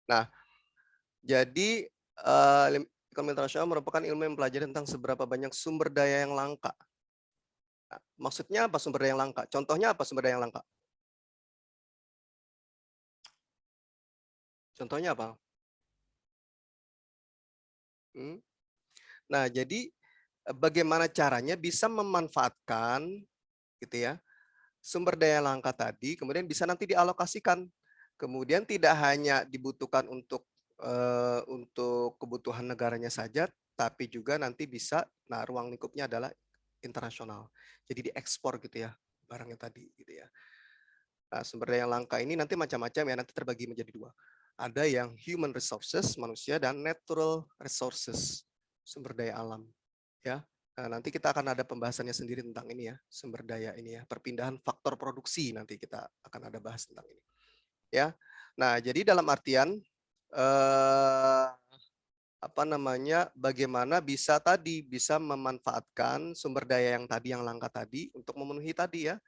Nah, jadi ekonomi internasional merupakan ilmu yang mempelajari tentang seberapa banyak sumber daya yang langka. Nah, maksudnya apa sumber daya yang langka? Contohnya apa sumber daya yang langka? Contohnya apa? Hmm? Nah, jadi bagaimana caranya bisa memanfaatkan gitu ya sumber daya langka tadi, kemudian bisa nanti dialokasikan. Kemudian tidak hanya dibutuhkan untuk kebutuhan negaranya saja, tapi juga nanti bisa, nah ruang lingkupnya adalah internasional. Jadi diekspor gitu ya barangnya tadi gitu ya. Nah, sumber daya langka ini nanti macam-macam ya, nanti terbagi menjadi dua. Ada yang human resources, manusia, dan natural resources, sumber daya alam. Ya, nah, nanti kita akan ada pembahasannya sendiri tentang ini ya, sumber daya ini ya, perpindahan faktor produksi nanti kita akan ada bahas tentang ini. Ya, nah jadi dalam artian apa namanya, bagaimana bisa memanfaatkan sumber daya yang tadi yang langka tadi untuk memenuhi tadi ya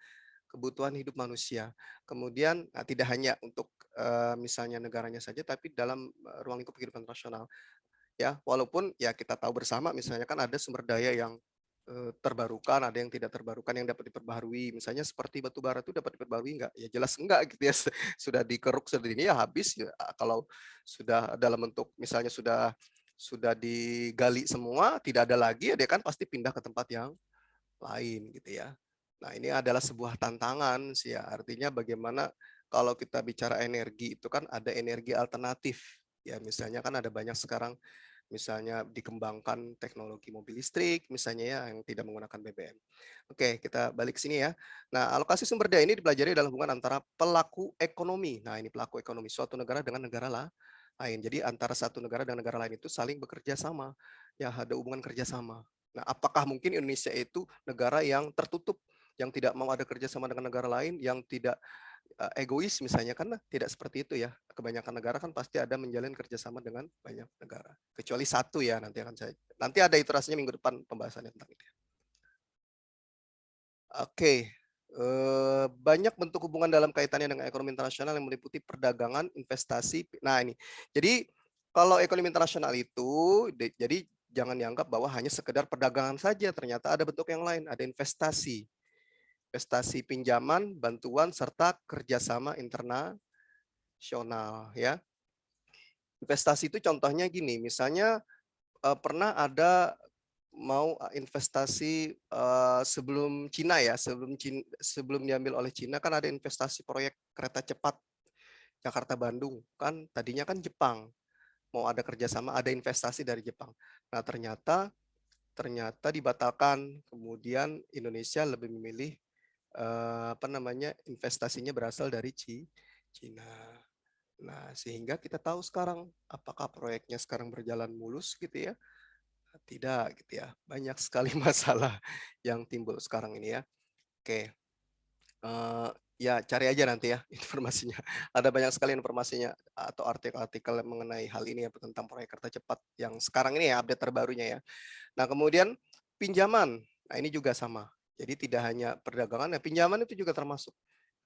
kebutuhan hidup manusia. Kemudian tidak hanya untuk misalnya negaranya saja, tapi dalam ruang lingkup kehidupan nasional. Ya, walaupun ya kita tahu bersama misalnya kan ada sumber daya yang terbarukan, ada yang tidak terbarukan yang dapat diperbaharui. Misalnya seperti batu bara itu dapat diperbaharui enggak? Ya jelas enggak gitu ya. Sudah dikeruk sudah ini ya habis ya. Kalau sudah dalam bentuk misalnya sudah digali semua, tidak ada lagi ya dia kan pasti pindah ke tempat yang lain gitu ya. Nah, ini adalah sebuah tantangan sih ya. Artinya bagaimana kalau kita bicara energi itu kan ada energi alternatif. Ya, misalnya kan ada banyak sekarang misalnya dikembangkan teknologi mobil listrik misalnya ya yang tidak menggunakan BBM. Oke, kita balik ke sini ya. Nah, alokasi sumber daya ini dipelajari dalam hubungan antara pelaku ekonomi. Nah, ini pelaku ekonomi suatu negara dengan negara lain. Jadi antara satu negara dengan negara lain itu saling bekerja sama. Ya, ada hubungan kerjasama. Nah, apakah mungkin Indonesia itu negara yang tertutup, yang tidak mau ada kerjasama dengan negara lain, yang tidak egois misalnya, kan tidak seperti itu ya. Kebanyakan negara kan pasti ada menjalin kerjasama dengan banyak negara. Kecuali satu ya, nanti ada iterasinya minggu depan pembahasannya tentang itu. Oke, banyak bentuk hubungan dalam kaitannya dengan ekonomi internasional yang meliputi perdagangan, investasi. Nah ini, jadi kalau ekonomi internasional itu, jadi jangan dianggap bahwa hanya sekedar perdagangan saja. Ternyata ada bentuk yang lain, ada investasi, pinjaman, bantuan, serta kerjasama internasional ya. Investasi itu contohnya gini, misalnya pernah ada mau investasi sebelum Cina ya, sebelum diambil oleh Cina kan ada investasi proyek kereta cepat Jakarta Bandung kan tadinya kan Jepang mau ada kerjasama ada investasi dari Jepang. Nah ternyata dibatalkan. Kemudian Indonesia lebih memilih apa namanya investasinya berasal dari Cina. Nah sehingga kita tahu sekarang apakah proyeknya sekarang berjalan mulus gitu ya tidak gitu ya. Banyak sekali masalah yang timbul sekarang ini ya. Oke. Ya cari aja nanti ya informasinya. Ada banyak sekali informasinya atau artikel-artikel mengenai hal ini ya tentang proyek kereta cepat yang sekarang ini ya update terbarunya ya. Nah, kemudian pinjaman. Nah, ini juga sama. Jadi tidak hanya perdagangan, ya pinjaman itu juga termasuk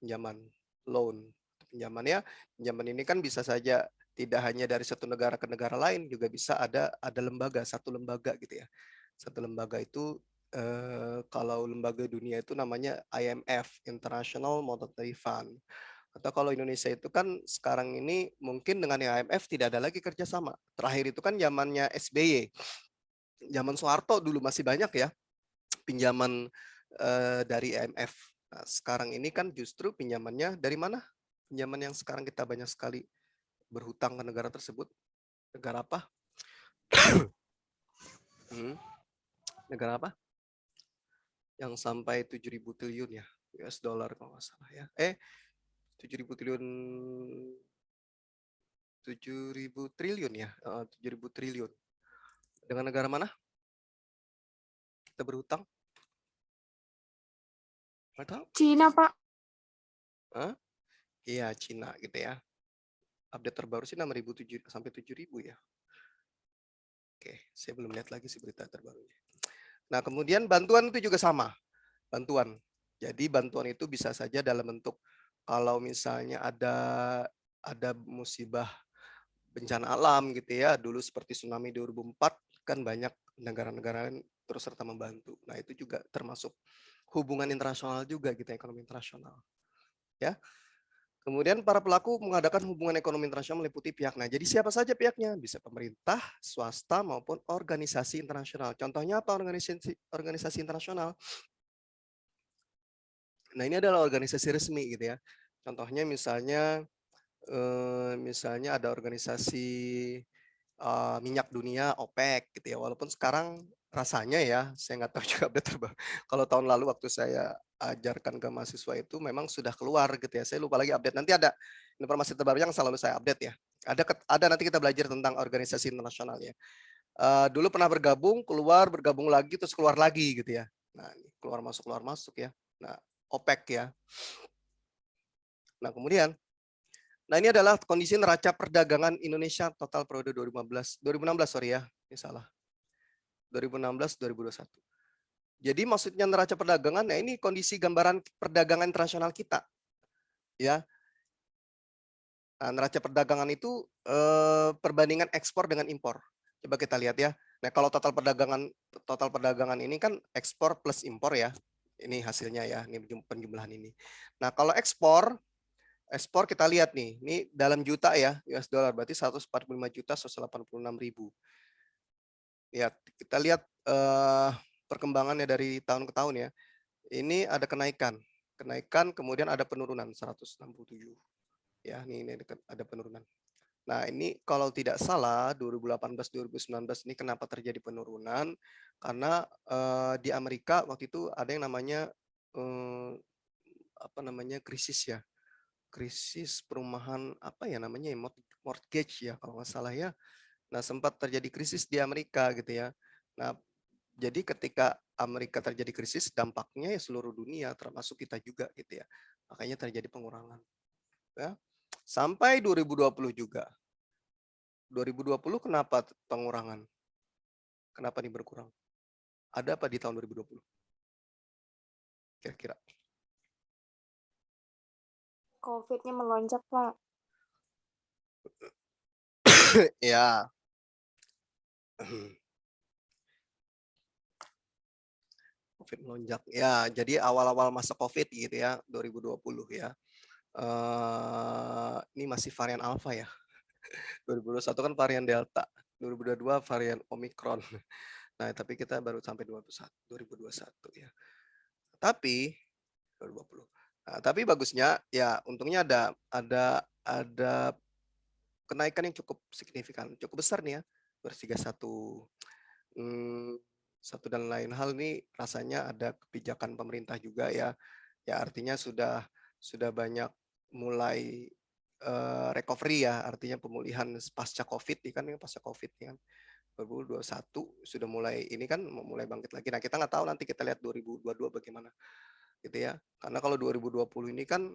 pinjaman loan. Pinjaman ya, pinjaman ini kan bisa saja tidak hanya dari satu negara ke negara lain, juga bisa ada lembaga, satu lembaga gitu ya. Satu lembaga itu kalau lembaga dunia itu namanya IMF, International Monetary Fund. Atau kalau Indonesia itu kan sekarang ini mungkin dengan IMF tidak ada lagi kerjasama. Terakhir itu kan zamannya SBY, zaman Soeharto dulu masih banyak ya pinjaman dari IMF. Nah, sekarang ini kan justru pinjamannya dari mana? Pinjaman yang sekarang kita banyak sekali berhutang ke negara tersebut. Negara apa? Negara apa? Yang sampai 7.000 triliun ya, US dollar kalau nggak salah ya. 7.000 triliun 7.000 triliun ya, 7.000 triliun. Dengan negara mana kita berhutang? Nggak tahu. Cina, Pak. Iya, Cina gitu ya. Update terbaru sih 6.007 sampai 7.000 ya. Oke, saya belum lihat lagi sih berita terbarunya. Nah, kemudian bantuan itu juga sama. Bantuan. Jadi bantuan itu bisa saja dalam bentuk kalau misalnya ada musibah bencana alam gitu ya. Dulu seperti tsunami 2004 kan banyak negara-negara lain terus serta membantu. Nah, itu juga termasuk hubungan internasional juga gitu, ekonomi internasional. Ya. Kemudian para pelaku mengadakan hubungan ekonomi internasional meliputi pihak. Nah, jadi siapa saja pihaknya? Bisa pemerintah, swasta maupun organisasi internasional. Contohnya apa organisasi internasional? Nah, ini adalah organisasi resmi gitu ya. Contohnya misalnya ada organisasi minyak dunia OPEC gitu ya. Walaupun sekarang rasanya ya, saya nggak tahu juga update terbaru. Kalau tahun lalu waktu saya ajarkan ke mahasiswa itu memang sudah keluar gitu ya. Saya lupa lagi update. Nanti ada informasi terbaru yang selalu saya update ya. Ada nanti kita belajar tentang organisasi internasional ya. Dulu pernah bergabung lagi, terus keluar lagi gitu ya. Nah, keluar masuk ya. Nah, OPEC ya. Nah, kemudian nah, ini adalah kondisi neraca perdagangan Indonesia total periode 2016 sorry ya, ini salah. 2016-2021. Jadi maksudnya neraca perdagangan, nah ini kondisi gambaran perdagangan internasional kita. Ya. Nah, neraca perdagangan itu perbandingan ekspor dengan impor. Coba kita lihat ya. Nah, kalau total perdagangan ini kan ekspor plus impor ya. Ini hasilnya ya, ini penjumlahan ini. Nah, kalau ekspor kita lihat nih, ini dalam juta ya, US dollar, berarti 145.186.000. Ya, kita lihat perkembangannya dari tahun ke tahun ya. Ini ada kenaikan, kemudian ada penurunan 167. Ya, ini ada penurunan. Nah, ini kalau tidak salah 2018-2019 ini kenapa terjadi penurunan? Karena di Amerika waktu itu ada yang namanya krisis ya. Krisis perumahan apa ya namanya, mortgage ya kalau nggak salah ya. Nah, sempat terjadi krisis di Amerika gitu ya. Nah, jadi ketika Amerika terjadi krisis, dampaknya ya seluruh dunia termasuk kita juga gitu ya. Makanya terjadi pengurangan. Ya. Sampai 2020 juga. 2020 kenapa pengurangan? Kenapa nih berkurang? Ada apa di tahun 2020? Kira-kira. COVID-nya melonjak, Pak. Ya. COVID melonjak. Ya, jadi awal-awal masa COVID gitu ya, 2020 ya. Ini masih varian Alpha ya. 2021 kan varian Delta. 2022 varian Omicron. Nah, tapi kita baru sampai 2021 ya. Tapi 2020. Nah, tapi bagusnya ya untungnya ada kenaikan yang cukup signifikan, cukup besar nih ya. Bertiga satu dan lain hal nih rasanya ada kebijakan pemerintah juga ya. Ya artinya sudah banyak mulai recovery ya, artinya pemulihan pasca Covid nih kan, pasca Covid nih kan. 2021 sudah mulai ini kan mulai bangkit lagi. Nah, kita nggak tahu nanti kita lihat 2022 bagaimana gitu ya. Karena kalau 2020 ini kan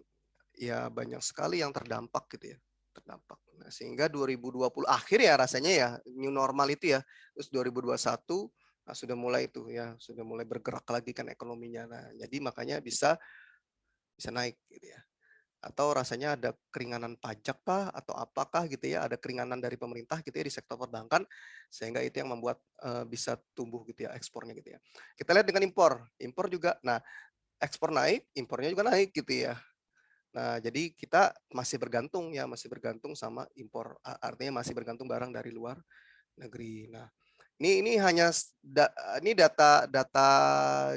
ya banyak sekali yang terdampak gitu ya. Terdampak. Nah, sehingga 2020 akhir ya rasanya ya new normal itu ya. Terus 2021 nah, sudah mulai itu ya, sudah mulai bergerak lagi kan ekonominya. Nah, jadi makanya bisa naik gitu ya. Atau rasanya ada keringanan pajak kah atau apakah gitu ya, ada keringanan dari pemerintah gitu ya di sektor perbankan sehingga itu yang membuat bisa tumbuh gitu ya ekspornya gitu ya. Kita lihat dengan impor juga. Nah, ekspor naik, impornya juga naik gitu ya. Nah, jadi kita masih bergantung sama impor. Artinya masih bergantung barang dari luar negeri. Nah, ini hanya ini data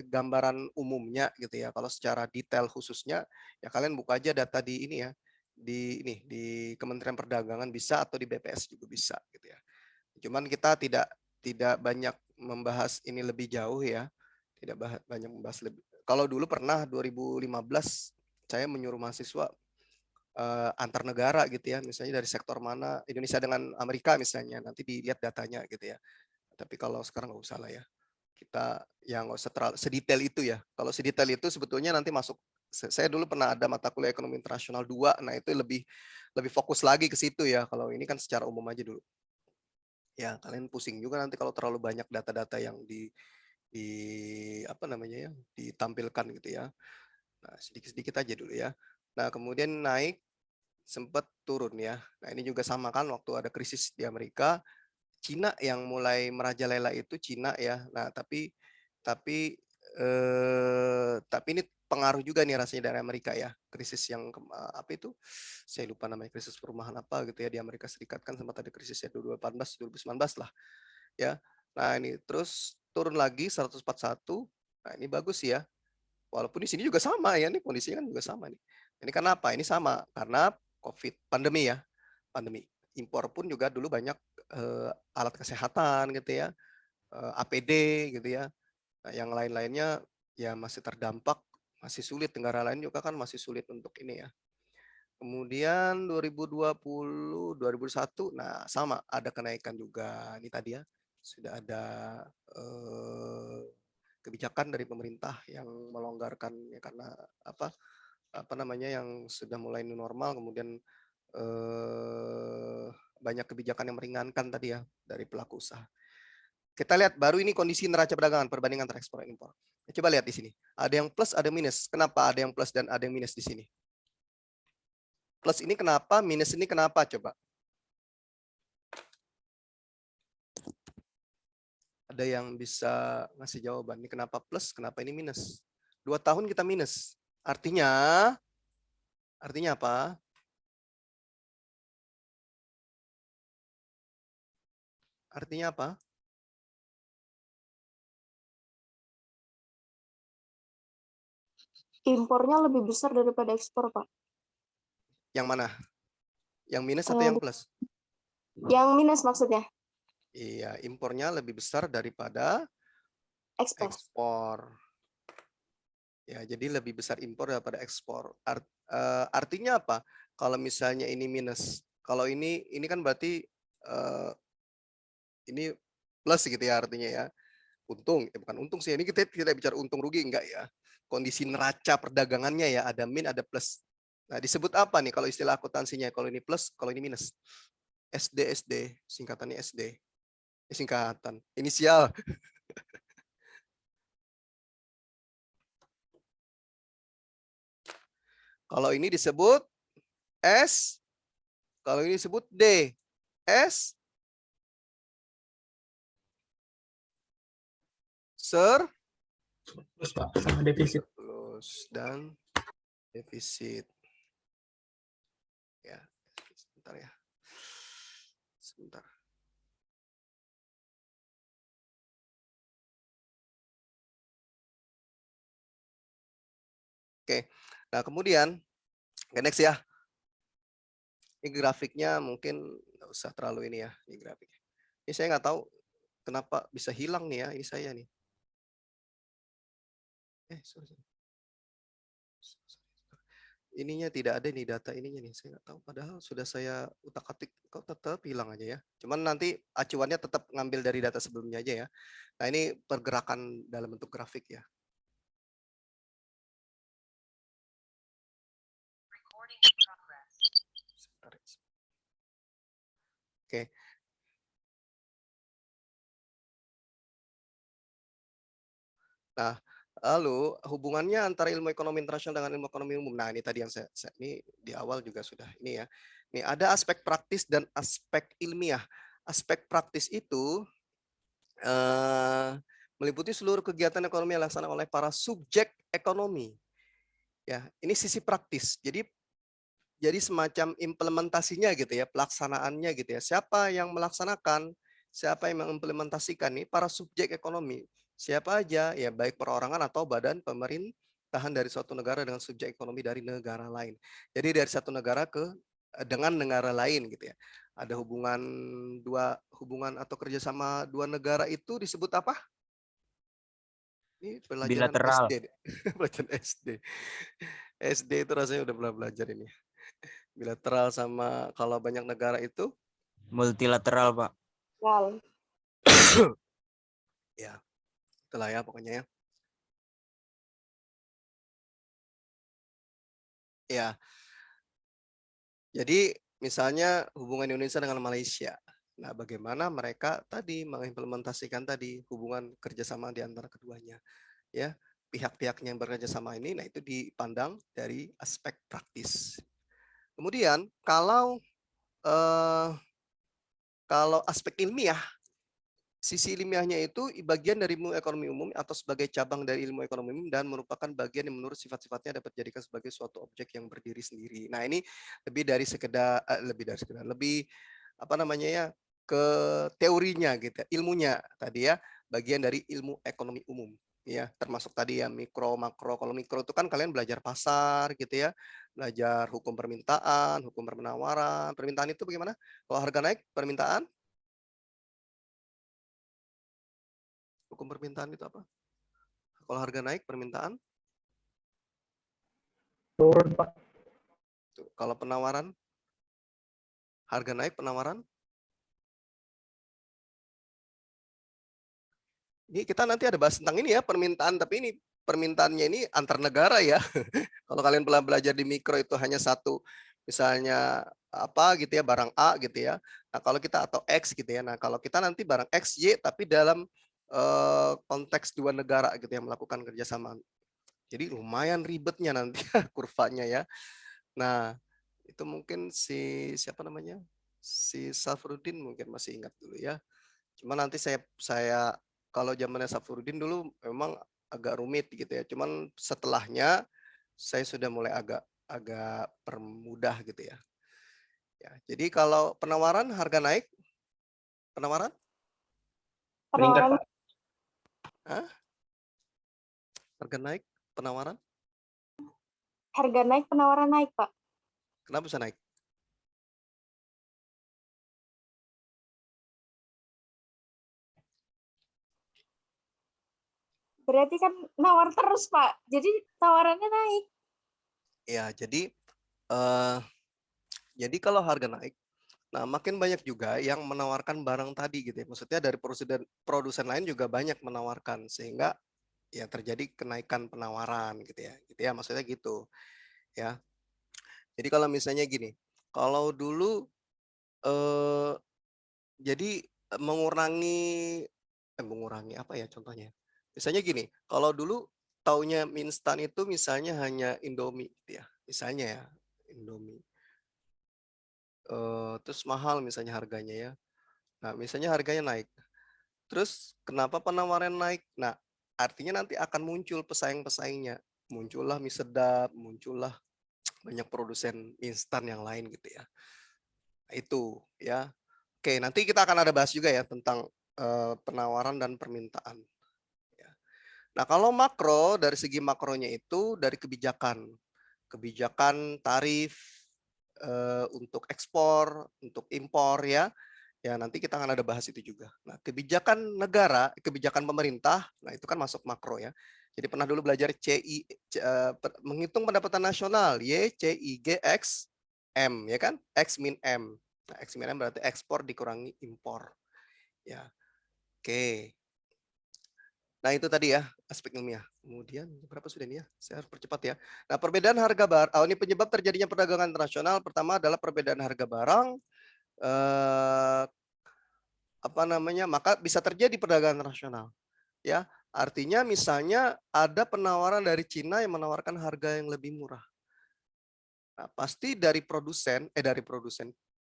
gambaran umumnya gitu ya. Kalau secara detail khususnya ya kalian buka aja data di ini ya. Di Kementerian Perdagangan bisa atau di BPS juga bisa gitu ya. Cuman kita tidak banyak membahas ini lebih jauh ya. Tidak banyak membahas lebih. Kalau dulu pernah 2015 saya menyuruh mahasiswa antar negara gitu ya, misalnya dari sektor mana Indonesia dengan Amerika misalnya, nanti dilihat datanya gitu ya. Tapi kalau sekarang nggak usah lah ya. Kita yang nggak usah terlalu sedetail itu ya. Kalau sedetail itu sebetulnya nanti masuk. Saya dulu pernah ada mata kuliah ekonomi internasional 2, nah itu lebih fokus lagi ke situ ya. Kalau ini kan secara umum aja dulu. Ya kalian pusing juga nanti kalau terlalu banyak data-data yang di apa namanya ya ditampilkan gitu ya. Nah sedikit-sedikit aja dulu ya. Nah kemudian naik sempat turun ya. Nah, ini juga sama kan waktu ada krisis di Amerika, Cina yang mulai merajalela itu Cina ya. Nah, tapi tapi ini pengaruh juga nih rasanya dari Amerika ya. Krisis yang apa itu? Saya lupa namanya, krisis perumahan apa gitu ya di Amerika Serikat kan sempat ada krisis ya 2018, 2019 lah ya. Nah, ini terus turun lagi 141. Nah, ini bagus ya. Walaupun di sini juga sama ya, nih kondisinya kan juga sama nih. Ini kenapa? Ini sama karena COVID, pandemi ya. Pandemi. Impor pun juga dulu banyak alat kesehatan gitu ya, APD gitu ya. Nah, yang lain-lainnya ya masih terdampak, masih sulit. Negara lain juga kan masih sulit untuk ini ya. Kemudian 2020, 2021, nah sama ada kenaikan juga. Ini tadi ya, sudah ada kebijakan dari pemerintah yang melonggarkan ya karena apa namanya yang sudah mulai new normal, kemudian banyak kebijakan yang meringankan tadi ya dari pelaku usaha. Kita lihat baru ini kondisi neraca perdagangan perbandingan antara ekspor dan impor. Coba lihat di sini. Ada yang plus, ada minus. Kenapa ada yang plus dan ada yang minus di sini? Plus ini kenapa, minus ini kenapa coba? Ada yang bisa ngasih jawaban. Ini kenapa plus, kenapa ini minus? 2 tahun kita minus. Artinya apa? Artinya apa? Impornya lebih besar daripada ekspor, Pak. Yang mana? Yang minus atau yang plus? Yang minus maksudnya. Iya, impornya lebih besar daripada ekspor. Ya, jadi lebih besar impor daripada ekspor. Artinya apa? Kalau misalnya ini minus, kalau ini kan berarti ini plus gitu ya artinya ya. Untung, bukan untung sih. Ini kita tidak bicara untung rugi enggak ya. Kondisi neraca perdagangannya ya ada min ada plus. Nah, disebut apa nih kalau istilah akuntansinya? Kalau ini plus, kalau ini minus. SD, singkatannya SD. Singkatan, inisial. Kalau ini disebut S, kalau ini disebut D. S, Terus Pak, sama defisit. surplus dan defisit. Ya, sebentar ya. Sebentar. Oke, nah kemudian, next ya. Ini grafiknya mungkin nggak usah terlalu ini ya, ini grafiknya. Ini saya nggak tahu kenapa bisa hilang nih ya, ini saya nih. Sorry. Ininya tidak ada nih data ininya nih, saya nggak tahu. Padahal sudah saya utak-atik, kok tetap hilang aja ya. Cuman nanti acuannya tetap ngambil dari data sebelumnya aja ya. Nah ini pergerakan dalam bentuk grafik ya. Oke. Nah, lalu hubungannya antara ilmu ekonomi internasional dengan ilmu ekonomi umum. Nah, ini tadi yang saya ini di awal juga sudah ini ya. Nih ada aspek praktis dan aspek ilmiah. Aspek praktis itu meliputi seluruh kegiatan ekonomi yang dilaksanakan oleh para subjek ekonomi. Ya, ini sisi praktis. Jadi semacam implementasinya gitu ya, pelaksanaannya gitu ya. Siapa yang melaksanakan, siapa yang mengimplementasikan nih para subjek ekonomi. Siapa aja ya baik perorangan atau badan pemerintahan dari suatu negara dengan subjek ekonomi dari negara lain. Jadi dari satu negara dengan negara lain gitu ya. Ada hubungan atau kerjasama dua negara itu disebut apa? Ini pelajaran Bilateral. SD. Pelajaran SD. SD itu rasanya udah pernah belajar ini. Bilateral sama kalau banyak negara itu Multilateral, Pak. Wow. ya, itulah ya pokoknya ya. Ya. Jadi misalnya hubungan Indonesia dengan Malaysia. Nah, bagaimana mereka tadi mengimplementasikan tadi hubungan kerjasama di antara keduanya, ya pihak-pihaknya yang bekerja sama ini, nah itu dipandang dari aspek praktis. Kemudian kalau aspek ilmiah, sisi ilmiahnya itu bagian dari ilmu ekonomi umum atau sebagai cabang dari ilmu ekonomi umum dan merupakan bagian yang menurut sifat-sifatnya dapat dijadikan sebagai suatu objek yang berdiri sendiri. Nah, ini lebih apa namanya ya, ke teorinya gitu, ilmunya tadi ya, bagian dari ilmu ekonomi umum ya, termasuk tadi ya mikro, makro. Kalau mikro itu kan kalian belajar pasar gitu ya, belajar hukum permintaan, hukum penawaran. Permintaan itu bagaimana? Kalau harga naik, permintaan. Hukum permintaan itu apa? Kalau harga naik, permintaan? Turun, Pak. Kalau penawaran, harga naik, penawaran? Ini kita nanti ada bahas tentang ini ya, permintaan, tapi ini permintaannya ini antar negara ya. Kalau kalian belajar di mikro itu hanya satu, misalnya apa gitu ya, barang A gitu ya. Nah, kalau kita atau X gitu ya. Nah, kalau kita nanti barang X, Y, tapi dalam konteks dua negara gitu yang melakukan kerjasama. Jadi lumayan ribetnya nanti kurvanya ya. Nah, itu mungkin siapa namanya? Si Safruddin mungkin masih ingat dulu ya. Cuma nanti saya kalau zamannya Safruddin dulu memang agak rumit gitu ya. Cuman setelahnya saya sudah mulai agak permudah gitu ya. Ya, jadi kalau penawaran harga naik, penawaran? Penawaran Hah? Harga naik, penawaran? harga naik, penawaran naik, Pak. Kenapa bisa naik? Berarti kan nawar terus, Pak. Jadi tawarannya naik. Ya, jadi kalau harga naik, nah makin banyak juga yang menawarkan barang tadi gitu ya. Maksudnya dari produsen lain juga banyak menawarkan sehingga ya terjadi kenaikan penawaran gitu ya. Gitu ya, maksudnya gitu ya. Jadi kalau misalnya gini, kalau dulu jadi mengurangi apa ya contohnya? Misalnya gini, kalau dulu taunya mie instan itu misalnya hanya Indomie gitu ya. Misalnya ya, Indomie. Terus mahal misalnya harganya ya. Nah, misalnya harganya naik. Terus kenapa penawaran naik? Nah, artinya nanti akan muncul pesaing-pesaingnya. Muncullah mie sedap, muncullah banyak produsen mie instan yang lain gitu ya. Nah, itu ya. Oke, nanti kita akan ada bahas juga ya tentang penawaran dan permintaan. Ya. Nah, kalau makro dari segi makronya itu dari kebijakan tarif untuk ekspor, untuk impor ya. Ya, nanti kita akan ada bahas itu juga. Nah, kebijakan negara, kebijakan pemerintah, nah itu kan masuk makro ya. Jadi pernah dulu belajar menghitung pendapatan nasional, Y, C, I, G, X, M, ya kan? X min M. Nah, X min M berarti ekspor dikurangi impor. Ya, oke. Nah, itu tadi ya aspek ilmiah. Kemudian berapa sudah ini ya? Saya harus percepat ya. Nah, perbedaan harga barang. Ini penyebab terjadinya perdagangan internasional. Pertama adalah perbedaan harga barang. Apa namanya? Maka bisa terjadi perdagangan internasional. Ya, artinya misalnya ada penawaran dari Cina yang menawarkan harga yang lebih murah. Nah, pasti dari produsen,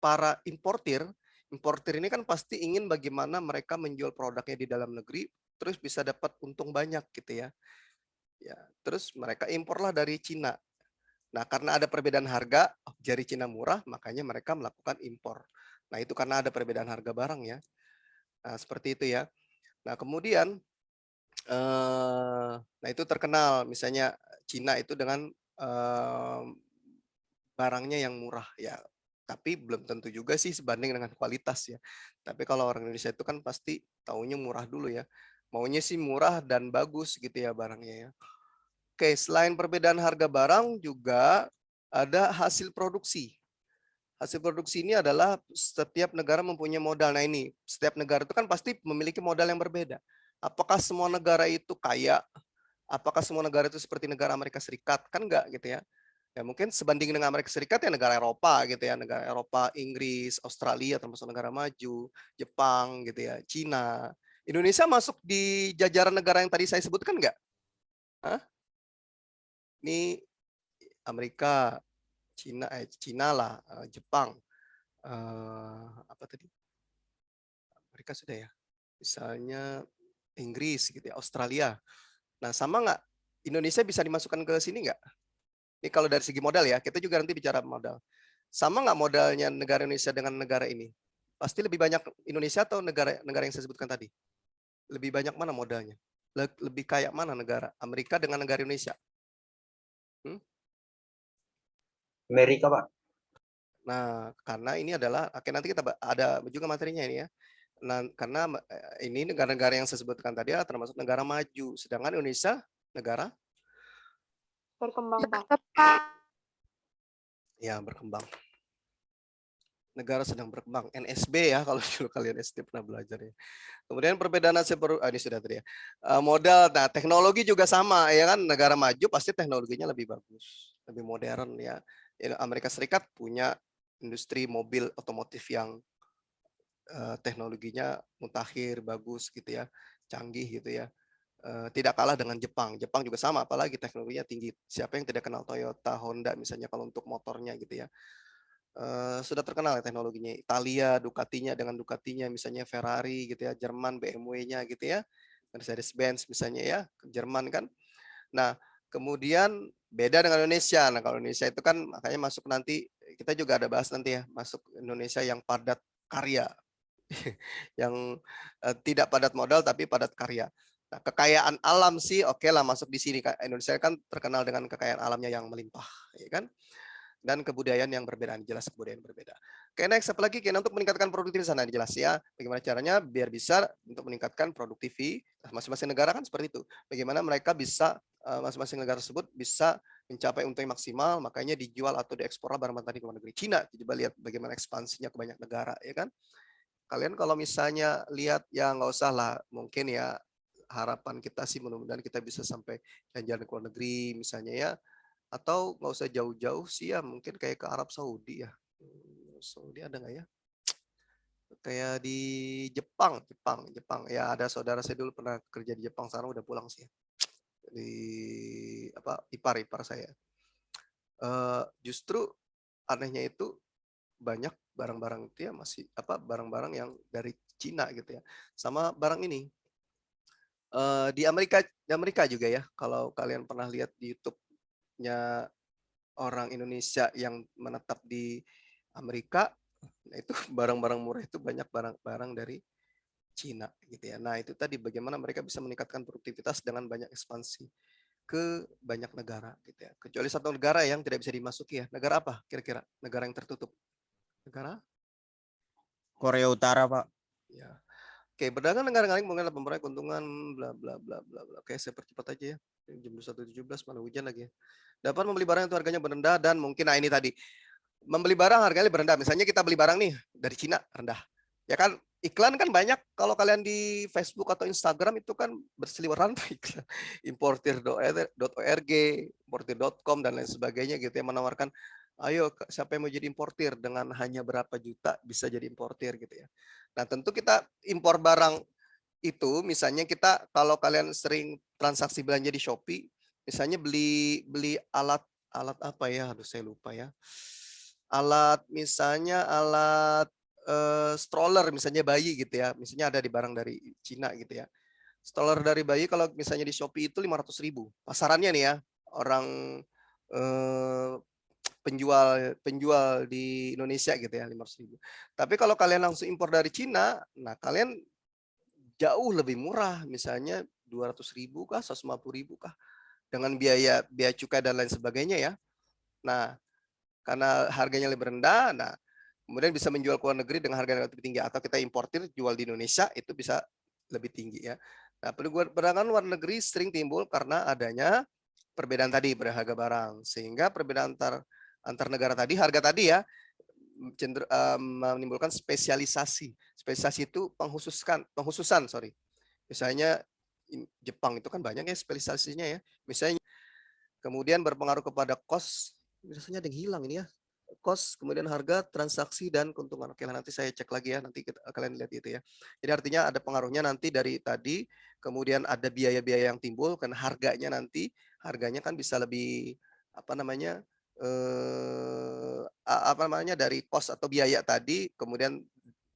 para importir ini kan pasti ingin bagaimana mereka menjual produknya di dalam negeri terus bisa dapat untung banyak gitu ya. Ya, terus mereka imporlah dari Cina. Nah, karena ada perbedaan harga, dari Cina murah, makanya mereka melakukan impor. Nah, itu karena ada perbedaan harga barang ya. Nah, seperti itu ya. Nah, kemudian nah itu terkenal misalnya Cina itu dengan barangnya yang murah ya. Tapi belum tentu juga sih sebanding dengan kualitas ya. Tapi kalau orang Indonesia itu kan pasti taunya murah dulu ya. Maunya sih murah dan bagus gitu ya barangnya ya. Oke, selain perbedaan harga barang juga ada hasil produksi. Hasil produksi ini adalah setiap negara mempunyai modal. Nah ini, setiap negara itu kan pasti memiliki modal yang berbeda. Apakah semua negara itu kaya? Apakah semua negara itu seperti negara Amerika Serikat? Kan enggak gitu ya. Ya mungkin sebanding dengan Amerika Serikat ya negara Eropa gitu ya. Negara Eropa, Inggris, Australia termasuk negara maju, Jepang gitu ya, Cina. Indonesia masuk di jajaran negara yang tadi saya sebutkan enggak? Hah? Ini Amerika, Cina lah, Jepang, apa tadi? Amerika sudah ya. Misalnya Inggris gitu ya, Australia. Nah, sama nggak Indonesia bisa dimasukkan ke sini nggak? Ini kalau dari segi modal ya, kita juga nanti bicara modal. Sama nggak modalnya negara Indonesia dengan negara ini? Pasti lebih banyak Indonesia atau negara yang saya sebutkan tadi? Lebih banyak mana modalnya? Lebih kaya mana negara? Amerika dengan negara Indonesia? Amerika, Pak. Nah, karena ini adalah, oke nanti kita ada juga materinya ini ya. Nah, karena ini negara-negara yang saya sebutkan tadi adalah termasuk negara maju, sedangkan Indonesia negara Berkembang, Pak. ya berkembang. Negara sedang berkembang, NSB ya kalau dulu kalian SD pernah belajar ya. Kemudian perbedaan hasil ini sudah tadi ya. Modal, nah teknologi juga sama ya kan, negara maju pasti teknologinya lebih bagus, lebih modern ya. Amerika Serikat punya industri mobil otomotif yang teknologinya mutakhir, bagus gitu ya, canggih gitu ya. Tidak kalah dengan Jepang. Jepang juga sama, apalagi teknologinya tinggi. Siapa yang tidak kenal Toyota, Honda misalnya kalau untuk motornya gitu ya. Sudah terkenal ya teknologinya. Italia, Ducatinya dengan Ducatinya, misalnya Ferrari gitu ya, Jerman BMW-nya gitu ya, Mercedes-Benz misalnya ya, Jerman kan. Nah, kemudian beda dengan Indonesia. Nah, kalau Indonesia itu kan makanya masuk nanti, kita juga ada bahas nanti ya, masuk Indonesia yang padat karya, yang tidak padat modal tapi padat karya. Nah, kekayaan alam sih oke lah masuk di sini. Indonesia kan terkenal dengan kekayaan alamnya yang melimpah, ya kan? Dan kebudayaan yang berbeda, jelas kebudayaan berbeda. Oke, next apa lagi? Kena untuk meningkatkan produktivitas, nah jelas ya. Bagaimana caranya biar bisa untuk meningkatkan produktivitas masing-masing negara kan seperti itu. Bagaimana mereka bisa masing-masing negara tersebut bisa mencapai untung yang maksimal, makanya dijual atau diekspor barang tadi ke luar negeri. Cina, coba lihat bagaimana ekspansinya ke banyak negara, ya kan? Kalian kalau misalnya lihat ya nggak usah lah, mungkin ya harapan kita sih mudah-mudahan kita bisa sampai jalan-jalan ke luar negeri misalnya ya, atau nggak usah jauh-jauh sih ya, mungkin kayak ke Arab Saudi ya. Saudi ada nggak ya? Kayak di Jepang. Ya ada saudara saya dulu pernah kerja di Jepang, sekarang udah pulang sih. Di apa ipar saya. Justru anehnya itu banyak barang-barang itu ya masih barang-barang yang dari Cina gitu ya. Sama barang ini di Amerika juga ya. Kalau kalian pernah lihat di YouTube-nya orang Indonesia yang menetap di Amerika, nah itu barang-barang murah itu banyak barang-barang dari Cina gitu ya. Nah, itu tadi bagaimana mereka bisa meningkatkan produktivitas dengan banyak ekspansi ke banyak negara gitu ya. Kecuali satu negara yang tidak bisa dimasuki ya. Negara apa kira-kira? Negara yang tertutup. Negara? Korea Utara, Pak. Ya. Oke, berdagang negara lain mungkin memperoleh keuntungan bla bla bla bla bla. Oke, saya percepat aja ya. Jam 1:17 mana hujan lagi ya. Dapat membeli barang itu harganya berendah dan mungkin ini tadi membeli barang harganya lebih rendah. Misalnya kita beli barang nih dari Cina rendah. Ya kan iklan kan banyak kalau kalian di Facebook atau Instagram itu kan berseliweran iklan importir.org, importir.com dan lain sebagainya gitu ya menawarkan ayo siapa yang mau jadi importir dengan hanya berapa juta bisa jadi importir gitu ya. Nah, tentu kita impor barang itu misalnya kita kalau kalian sering transaksi belanja di Shopee, misalnya beli alat apa ya? Aduh saya lupa ya. Alat stroller misalnya bayi gitu ya. Misalnya ada di barang dari Cina gitu ya. Stroller dari bayi kalau misalnya di Shopee itu 500.000. Pasarannya nih ya. Orang penjual di Indonesia gitu ya 500.000. Tapi kalau kalian langsung impor dari Cina, nah kalian jauh lebih murah, misalnya 200.000 kah, 150.000 kah, dengan biaya cukai dan lain sebagainya ya. Nah, karena harganya lebih rendah, nah kemudian bisa menjual ke luar negeri dengan harga yang lebih tinggi, atau kita importir jual di Indonesia itu bisa lebih tinggi ya. Nah, perdagangan luar negeri sering timbul karena adanya perbedaan tadi pada harga barang, sehingga perbedaan antar negara tadi, harga tadi ya menimbulkan spesialisasi. Spesialisasi itu penghususan, Misalnya Jepang itu kan banyak ya spesialisasinya ya. Misalnya kemudian berpengaruh kepada cost, biasanya ada yang hilang ini ya. Cost, kemudian harga, transaksi dan keuntungan. Oke, nanti saya cek lagi ya, nanti kalian lihat itu ya. Jadi artinya ada pengaruhnya nanti dari tadi, kemudian ada biaya-biaya yang timbul karena harganya kan bisa lebih apa namanya, dari cost atau biaya tadi, kemudian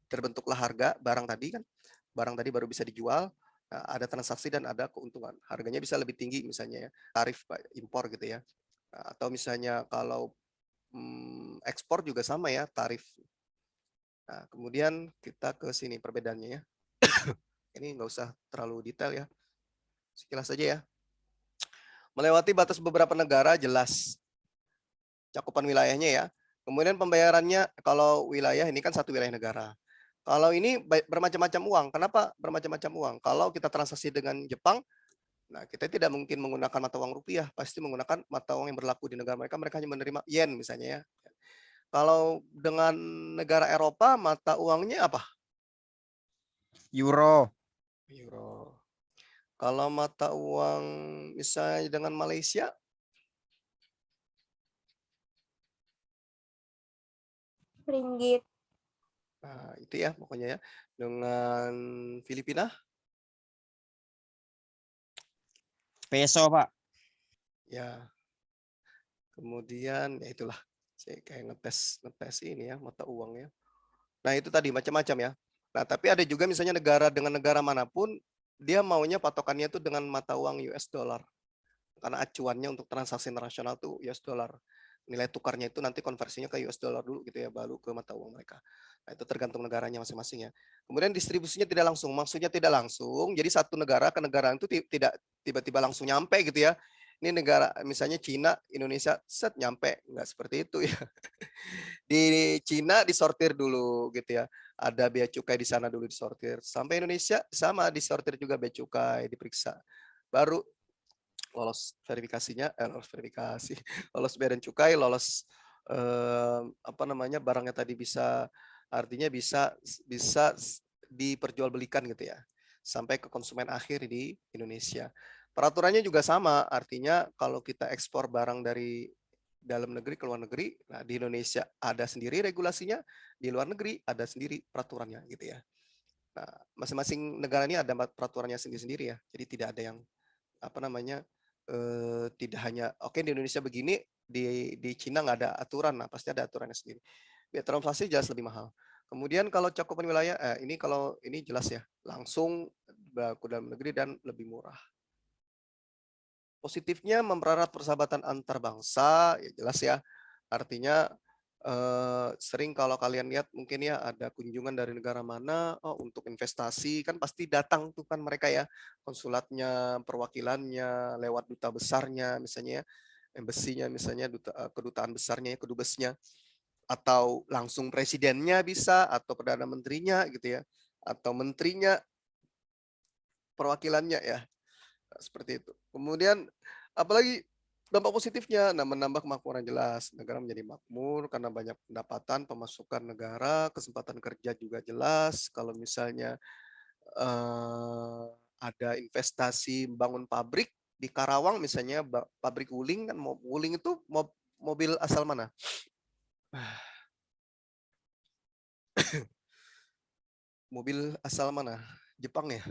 terbentuklah harga barang tadi kan, barang tadi baru bisa dijual, ada transaksi dan ada keuntungan. Harganya bisa lebih tinggi misalnya ya, tarif impor gitu ya. Atau misalnya kalau ekspor juga sama ya tarif. Nah, kemudian kita ke sini perbedaannya ya. Ini nggak usah terlalu detail ya, sekilas saja ya. Melewati batas beberapa negara jelas cakupan wilayahnya ya. Kemudian pembayarannya kalau wilayah ini kan satu wilayah negara. Kalau ini bermacam-macam uang. Kenapa bermacam-macam uang? Kalau kita transaksi dengan Jepang, nah kita tidak mungkin menggunakan mata uang rupiah, pasti menggunakan mata uang yang berlaku di negara mereka. Mereka hanya menerima yen misalnya ya. Kalau dengan negara Eropa, mata uangnya apa? Euro. Euro. Kalau mata uang misalnya dengan Malaysia, Ringgit. nah itu ya pokoknya ya. Dengan Filipina, Peso, Pak. ya. Kemudian ya itulah, saya kayak ngetes ini ya mata uangnya. Nah itu tadi macam-macam ya. Nah tapi ada juga misalnya negara dengan negara manapun dia maunya patokannya itu dengan mata uang US dollar. Karena acuannya untuk transaksi internasional tuh US dollar. Nilai tukarnya itu nanti konversinya ke US dollar dulu gitu ya, baru ke mata uang mereka. Nah, itu tergantung negaranya masing-masing ya. Kemudian distribusinya tidak langsung, maksudnya tidak langsung. Jadi satu negara ke negara itu tidak tiba-tiba langsung nyampe gitu ya. Ini negara misalnya Cina, Indonesia, set nyampe, nggak seperti itu ya. Di Cina disortir dulu gitu ya. Ada bea cukai di sana dulu disortir. Sampai Indonesia sama disortir juga bea cukai, diperiksa. Baru lolos verifikasinya, lolos verifikasi, lolos bea dan cukai, lolos apa namanya barangnya tadi bisa, artinya bisa diperjualbelikan gitu ya, sampai ke konsumen akhir di Indonesia. Peraturannya juga sama, artinya kalau kita ekspor barang dari dalam negeri ke luar negeri, nah di Indonesia ada sendiri regulasinya, di luar negeri ada sendiri peraturannya gitu ya. Nah, masing-masing negara ini ada peraturannya sendiri-sendiri ya, jadi tidak ada yang apa namanya tidak hanya oke di Indonesia begini, di Cina nggak ada aturan, nah pasti ada aturannya sendiri. Biaya transaksi jelas lebih mahal. Kemudian kalau cakupan wilayah, ini kalau ini jelas ya, langsung ke dalam negeri dan lebih murah. Positifnya mempererat persahabatan antar bangsa, ya jelas ya. Artinya sering kalau kalian lihat mungkin ya ada kunjungan dari negara mana, oh untuk investasi kan pasti datang tuh kan mereka ya, konsulatnya, perwakilannya, lewat duta besarnya misalnya ya, embassy-nya misalnya kedutaan besarnya, ya, kedubesnya, atau langsung presidennya bisa, atau perdana menterinya gitu ya, atau menterinya, perwakilannya ya. Nah, seperti itu. Kemudian apalagi dampak positifnya, nah menambah kemakmuran jelas. Negara menjadi makmur karena banyak pendapatan, pemasukan negara, kesempatan kerja juga jelas. Kalau misalnya ada investasi membangun pabrik di Karawang misalnya, pabrik Wuling kan, Wuling itu mobil asal mana? Mobil asal mana? Jepang ya?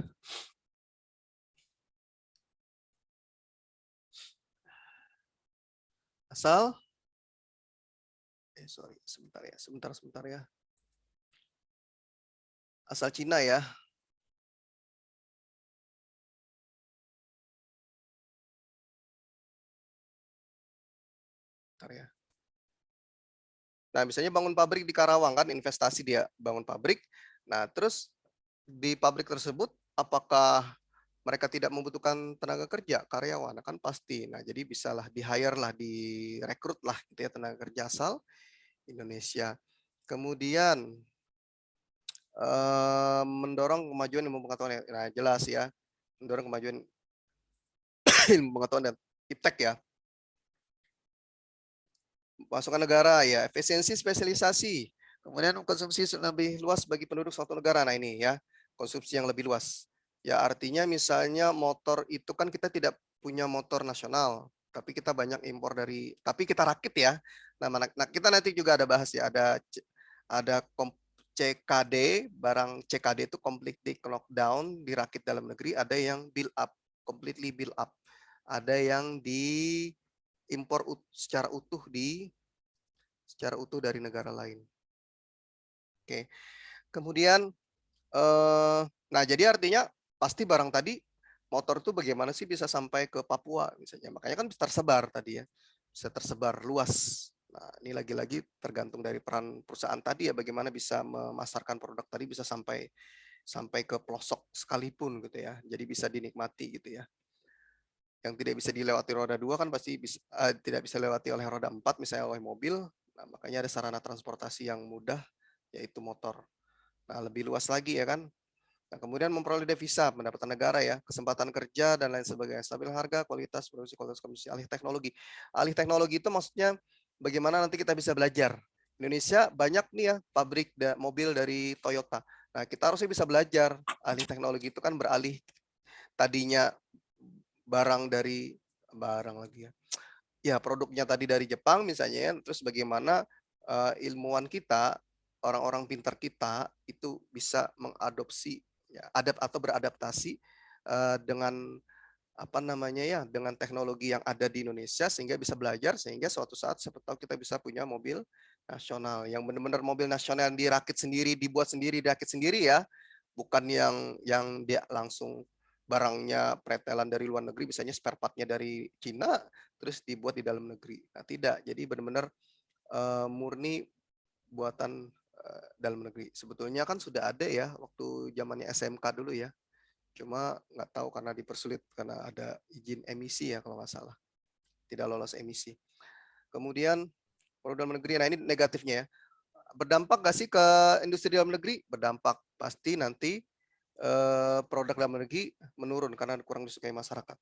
Asal sorry, sebentar ya. Asal Cina ya. Bentar ya. Nah, misalnya bangun pabrik di Karawang kan, investasi dia bangun pabrik. Nah, terus di pabrik tersebut apakah mereka tidak membutuhkan tenaga kerja, karyawan? Nah, kan pasti. Nah, jadi bisalah di-hire lah, direkrut lah gitu ya tenaga kerja asal Indonesia. Kemudian mendorong kemajuan ilmu pengetahuan. Nah, jelas ya. Mendorong kemajuan ilmu pengetahuan dan iptek ya. Masukan negara ya, efisiensi spesialisasi. Kemudian konsumsi lebih luas bagi penduduk suatu negara. Nah ini ya, konsumsi yang lebih luas. Ya artinya misalnya motor itu kan kita tidak punya motor nasional, tapi kita banyak impor tapi kita rakit ya. Nah kita nanti juga ada bahas ya, ada CKD, barang CKD itu completely knockdown, dirakit dalam negeri, ada yang build up, completely build up. Ada yang impor secara utuh dari negara lain. Oke. Kemudian nah jadi artinya pasti barang tadi motor itu bagaimana sih bisa sampai ke Papua misalnya. Makanya kan bisa tersebar tadi ya. Bisa tersebar luas. Nah, ini lagi-lagi tergantung dari peran perusahaan tadi ya, bagaimana bisa memasarkan produk tadi bisa sampai ke pelosok sekalipun gitu ya. Jadi bisa dinikmati gitu ya. Yang tidak bisa dilewati roda 2 kan pasti tidak bisa dilewati oleh roda 4 misalnya oleh mobil. Nah, makanya ada sarana transportasi yang mudah yaitu motor. Nah, lebih luas lagi ya kan. Nah, kemudian memperoleh devisa, pendapatan negara ya, kesempatan kerja dan lain sebagainya, stabil harga, kualitas produksi, kualitas konsumsi, alih teknologi. Alih teknologi itu maksudnya bagaimana nanti kita bisa belajar. Indonesia banyak nih ya pabrik mobil dari Toyota. Nah, kita harusnya bisa belajar. Alih teknologi itu kan beralih tadinya barang lagi ya. Ya, produknya tadi dari Jepang misalnya ya, terus bagaimana ilmuwan kita, orang-orang pintar kita itu bisa mengadopsi ya, atau beradaptasi dengan apa namanya ya, dengan teknologi yang ada di Indonesia sehingga bisa belajar sehingga suatu saat siapa tahu kita bisa punya mobil nasional yang benar-benar mobil nasional yang dirakit sendiri, dibuat sendiri, dirakit sendiri ya, bukan yang dia langsung barangnya pretelan dari luar negeri, misalnya spare part-nya dari Cina terus dibuat di dalam negeri. Nah, tidak. Jadi benar-benar murni buatan dalam negeri. Sebetulnya kan sudah ada ya waktu zamannya SMK dulu ya. Cuma nggak tahu karena dipersulit karena ada izin emisi ya kalau nggak salah. Tidak lolos emisi. Kemudian produk dalam negeri. Nah, ini negatifnya ya. Berdampak nggak sih ke industri dalam negeri? Berdampak. Pasti nanti produk dalam negeri menurun karena kurang disukai masyarakat.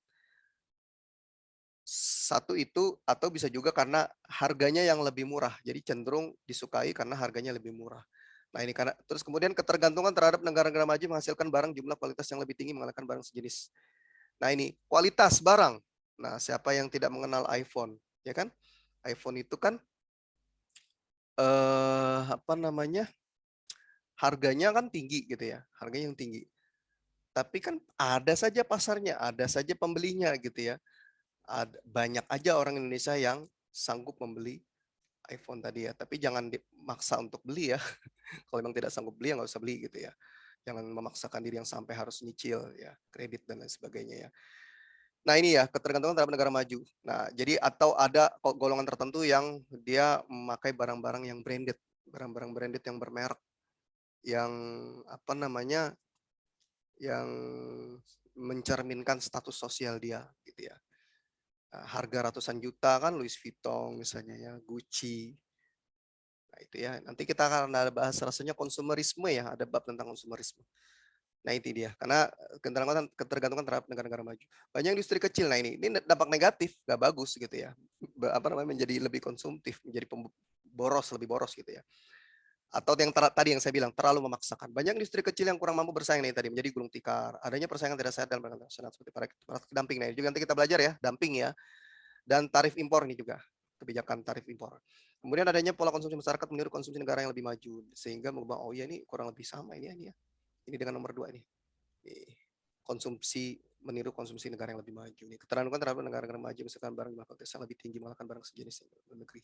Satu itu, atau bisa juga karena harganya yang lebih murah. Jadi cenderung disukai karena harganya lebih murah. Nah, ini karena terus kemudian ketergantungan terhadap negara-negara maju menghasilkan barang jumlah kualitas yang lebih tinggi mengalahkan barang sejenis. Nah, ini kualitas barang. Nah, siapa yang tidak mengenal iPhone, ya kan? iPhone itu kan apa namanya? Harganya kan tinggi gitu ya. Harganya yang tinggi. Tapi kan ada saja pasarnya, ada saja pembelinya gitu ya. Banyak aja orang Indonesia yang sanggup membeli iPhone tadi ya, tapi jangan dimaksa untuk beli ya. Kalau memang tidak sanggup beli ya nggak usah beli gitu ya. Jangan memaksakan diri yang sampai harus nyicil ya, kredit dan lain sebagainya ya. Nah, ini ya ketergantungan terhadap negara maju. Nah, jadi atau ada golongan tertentu yang dia memakai barang-barang yang branded, barang-barang branded yang bermerek, yang apa namanya, yang mencerminkan status sosial dia gitu ya. Harga ratusan juta kan Louis Vuitton misalnya ya, Gucci. Nah, itu ya. Nanti kita akan ada bahas rasanya konsumerisme ya, ada bab tentang konsumerisme. Nah, itu dia. Karena ketergantungan terhadap negara-negara maju. Banyak industri kecil. Nah, ini dampak negatif, nggak bagus gitu ya. Apa namanya, menjadi lebih konsumtif, menjadi lebih boros gitu ya. Atau yang tadi yang saya bilang terlalu memaksakan. Banyak industri kecil yang kurang mampu bersaing nih tadi menjadi gulung tikar. Adanya persaingan tidak sehat dalam perdagangan internasional seperti praktik dumping. Nah, juga nanti kita belajar ya, dumping ya. Dan tarif impor ini juga, kebijakan tarif impor. Kemudian adanya pola konsumsi masyarakat meniru konsumsi negara yang lebih maju sehingga mengubah oh iya ini kurang lebih sama ini ya. Ini dengan nomor 2 ini. Konsumsi meniru konsumsi negara yang lebih maju nih. Ketergantungan terhadap negara-negara maju misalkan barang kualitas yang lebih tinggi mengalahkan barang sejenis dalam negeri.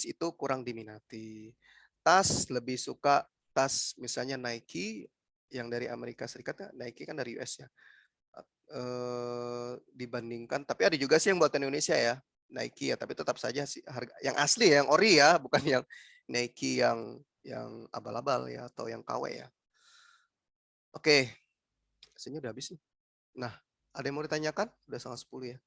Itu kurang diminati. Tas lebih suka tas misalnya Nike yang dari Amerika Serikat, Nike kan dari US ya. Dibandingkan, tapi ada juga sih yang buatan Indonesia ya, Nike ya, tapi tetap saja sih harga yang asli ya, yang ori ya, bukan yang Nike yang abal-abal ya atau yang KW ya. Oke, rasanya udah habis nih. Nah, ada yang mau ditanyakan? Udah 9:30 ya.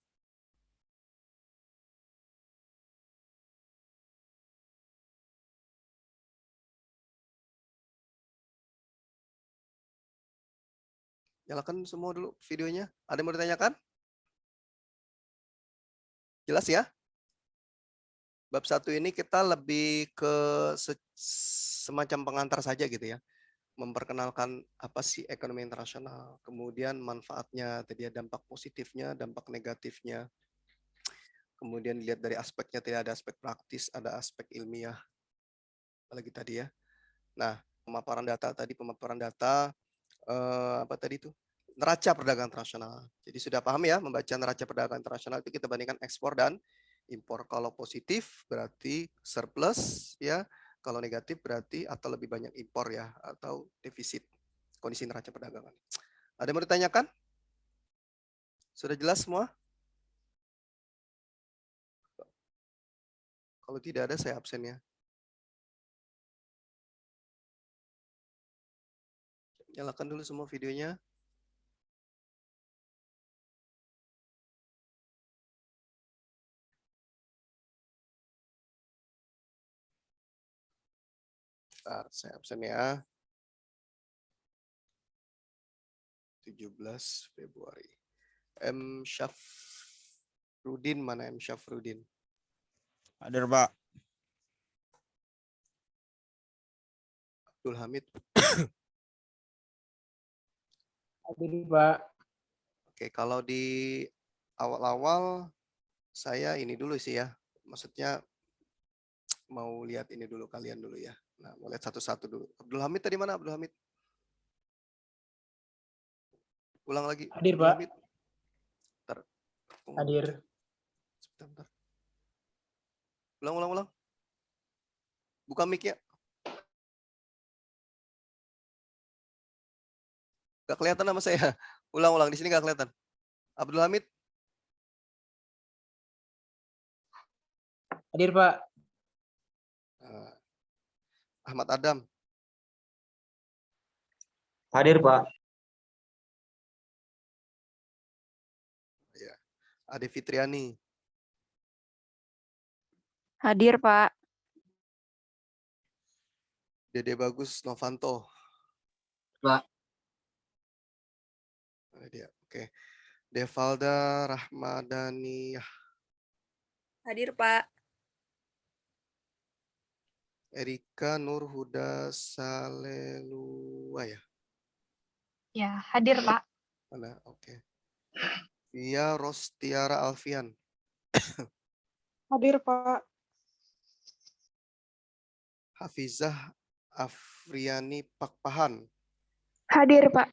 Nyalakan semua dulu videonya. Ada yang mau ditanyakan? Jelas ya? Bab 1 ini kita lebih ke semacam pengantar saja gitu ya. Memperkenalkan apa sih ekonomi internasional, kemudian manfaatnya, tadi dampak positifnya, dampak negatifnya. Kemudian dilihat dari aspeknya, tidak ada aspek praktis, ada aspek ilmiah. Apalagi tadi ya. Nah, pemaparan data apa tadi itu? Neraca perdagangan internasional. Jadi sudah paham ya membaca neraca perdagangan internasional itu kita bandingkan ekspor dan impor. Kalau positif berarti surplus ya. Kalau negatif berarti atau lebih banyak impor ya atau defisit. Kondisi neraca perdagangan. Ada yang mau ditanyakan? Sudah jelas semua? Kalau tidak ada saya absen ya. Nyalakan dulu semua videonya. Bentar, saya absen ya. 17 Februari. M. Syafrudin, mana M. Syafrudin? Hadir, Pak. Abdul Hamid. Hadir, Pak. Oke, kalau di awal-awal saya ini dulu sih ya. Maksudnya mau lihat ini dulu kalian dulu ya. Nah, mau lihat satu-satu dulu. Abdul Hamid tadi mana Abdul Hamid? Ulang lagi. Hadir, Abdul Pak. Hamid. Bentar. Hadir. Sebentar. Ulang. Buka mic-nya. Gak kelihatan nama saya. Ulang. Di sini gak kelihatan. Abdul Hamid. Hadir, Pak. Ahmad Adam. Hadir, Pak. Ade Fitriani. Hadir, Pak. Dede Bagus Novanto. Pak. Ada dia. Oke. Devalda Rahmadaniyah. Hadir, Pak. Erika Nurhuda Salelua ya. Ya, hadir, Pak. Mana? Oke. Via Rostiara Alfian. Hadir, Pak. Hafizah Afriani Pakpahan. Hadir, Pak.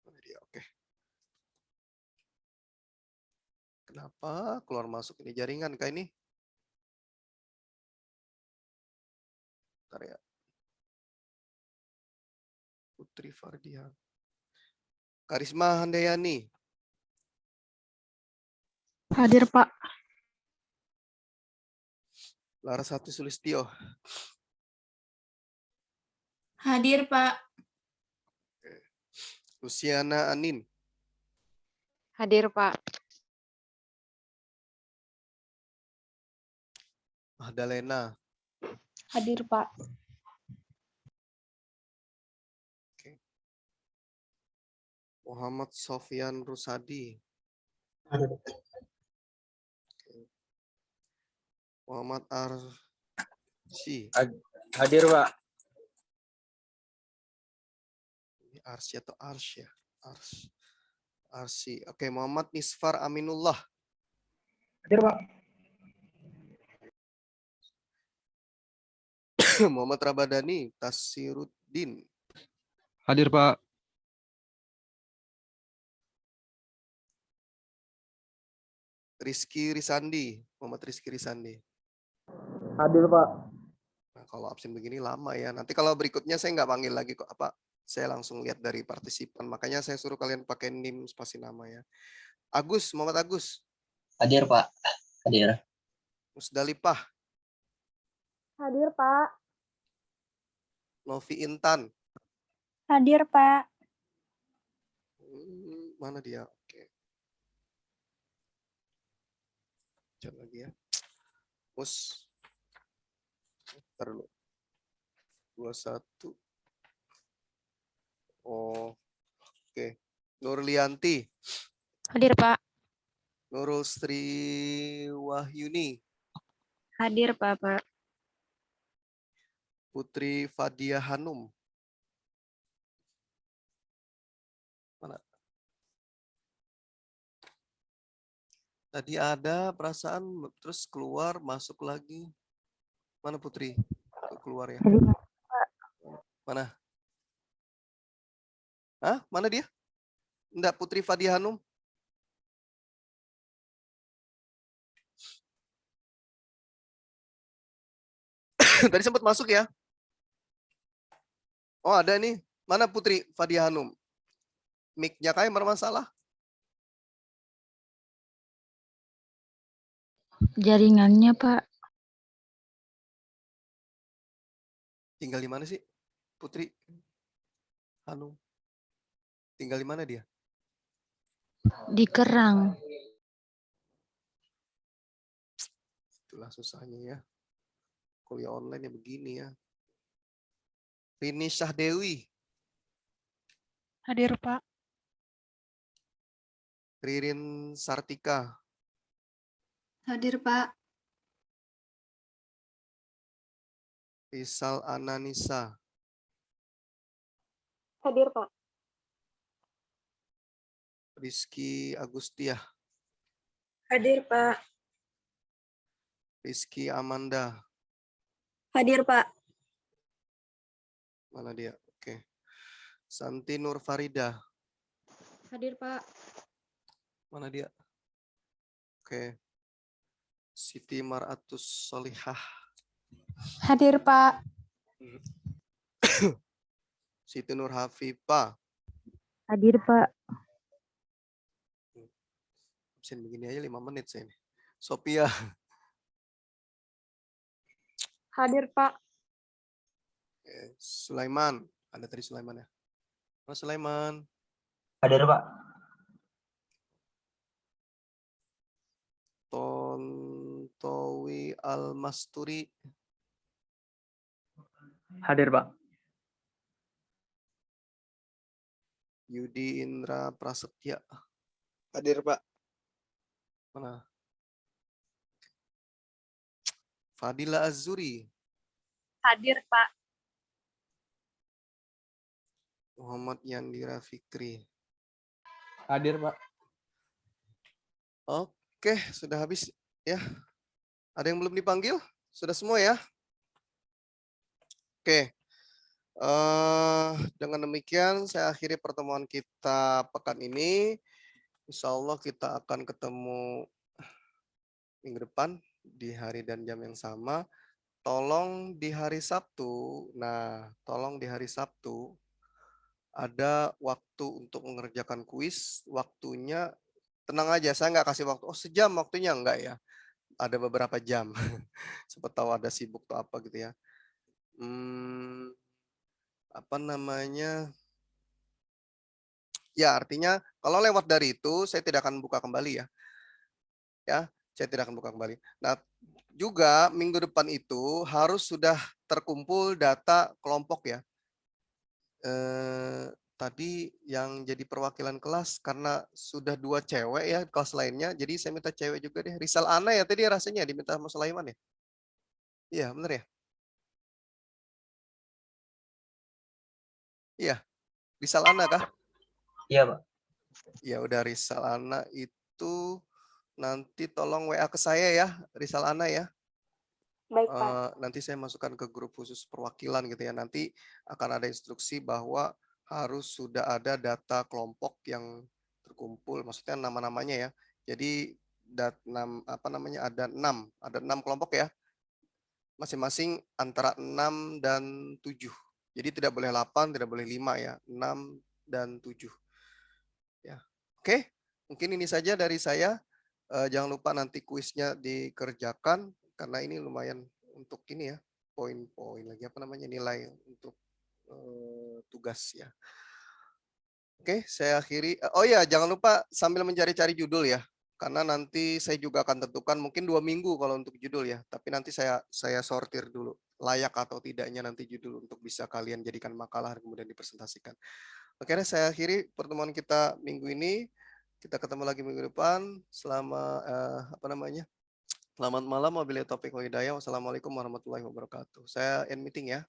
Mana dia? Oke. Kenapa keluar masuk ini jaringan kayak ini? Bentar ya. Putri Fardian. Karisma Handayani. Hadir, Pak. Larasati Sulistyo. Hadir, Pak. Luciana Anin. Hadir, Pak. Mahdalena. Hadir, Pak. Muhammad Sofyan Rusadi. Hadir. Muhammad Arsy. Hadir, Pak. Ini Arsy atau Arsy ya? Arsy. Oke, Muhammad Nisfar Aminullah. Hadir, Pak. Muhammad Rabadani Tasiruddin. Hadir, Pak. Rizky Risandi. Muhammad Rizky Risandi. Hadir, Pak. Nah, kalau absen begini lama ya. Nanti kalau berikutnya saya nggak panggil lagi kok. Saya langsung lihat dari partisipan. Makanya saya suruh kalian pakai NIM spasi nama ya. Agus, Muhammad Agus. Hadir, Pak. Hadir. Musdalipah. Hadir, Pak. Novi Intan. Hadir, Pak. Mana dia? Oke. Coba lagi ya. Ntar dulu. 21. Oh, oke. Nurlianti. Hadir, Pak. Nurul Sri Wahyuni. Hadir, Pak. Putri Fadia Hanum. Mana? Tadi ada perasaan terus keluar masuk lagi. Mana Putri? Keluar ya. Mana? Hah? Mana dia? Enggak, Putri Fadia Hanum. Tadi sempat masuk ya? Oh ada nih. Mana Putri Fadia Hanum? Mic-nya kayak bermasalah. Jaringannya, Pak. Tinggal di mana sih Putri Hanum? Tinggal di mana dia? Di Kerang. Itulah susahnya ya. Kuliah online ya begini ya. Rini Syahdewi, Hadir, Pak. Ririn Sartika, Hadir, Pak. Rizal Ananisa, Hadir, Pak. Rizky Agustia, Hadir, Pak. Rizky Amanda. Hadir, Pak. Mana dia? Oke. Santi Nur Farida. Hadir, Pak. Mana dia? Oke. Siti Maratus Solihah. Hadir, Pak. Siti Nur Hafifah. Hadir, Pak. Absen begini aja 5 menit saya ini. Sophia. Hadir, Pak. Sulaiman. Ada tadi Sulaiman ya? Mas Sulaiman. Hadir, Pak. Tontowi Almasturi. Hadir, Pak. Yudi Indra Prasetya. Hadir, Pak. Mana? Fadila Azuri. Hadir, Pak. Muhammad Yandira Fikri. Hadir, Pak. Oke, sudah habis ya. Ada yang belum dipanggil? Sudah semua ya? Oke. Dengan demikian saya akhiri pertemuan kita pekan ini. Insya Allah kita akan ketemu minggu depan di hari dan jam yang sama. Tolong di hari Sabtu. Nah, tolong di hari Sabtu ada waktu untuk mengerjakan kuis. Waktunya tenang aja, saya nggak kasih waktu. Oh, sejam waktunya enggak ya? Ada beberapa jam. Siapa tahu ada sibuk atau apa gitu ya. Apa namanya? Ya, artinya kalau lewat dari itu saya tidak akan buka kembali ya. Ya, saya tidak akan buka kembali. Nah, juga minggu depan itu harus sudah terkumpul data kelompok ya. Tadi yang jadi perwakilan kelas karena sudah 2 cewek ya kelas lainnya, jadi saya minta cewek juga deh. Rizal Ana ya tadi rasanya diminta sama Sulaiman ya. Iya, bener ya? Iya, Rizal Ana kah? Iya, Pak. Ya udah Rizal Ana itu nanti tolong WA ke saya ya, Rizal Ana ya. Baik, Pak. Nanti saya masukkan ke grup khusus perwakilan gitu ya. Nanti akan ada instruksi bahwa harus sudah ada data kelompok yang terkumpul, maksudnya nama-namanya ya. Jadi ada 6 kelompok ya. Masing-masing antara 6 dan 7. Jadi tidak boleh 8, tidak boleh 5 ya. 6 dan 7. Ya. Oke, mungkin ini saja dari saya. Jangan lupa nanti kuisnya dikerjakan karena ini lumayan untuk ini ya, poin-poin lagi apa namanya nilai untuk tugas ya. Oke, saya akhiri. Oh ya, jangan lupa sambil mencari-cari judul ya, karena nanti saya juga akan tentukan mungkin 2 minggu kalau untuk judul ya. Tapi nanti saya sortir dulu layak atau tidaknya nanti judul untuk bisa kalian jadikan makalah dan kemudian dipresentasikan. Oke, saya akhiri pertemuan kita minggu ini. Kita ketemu lagi minggu depan. Selamat malam, wabillahi taufiq wa hidayah. Wassalamualaikum warahmatullahi wabarakatuh. Saya end meeting ya.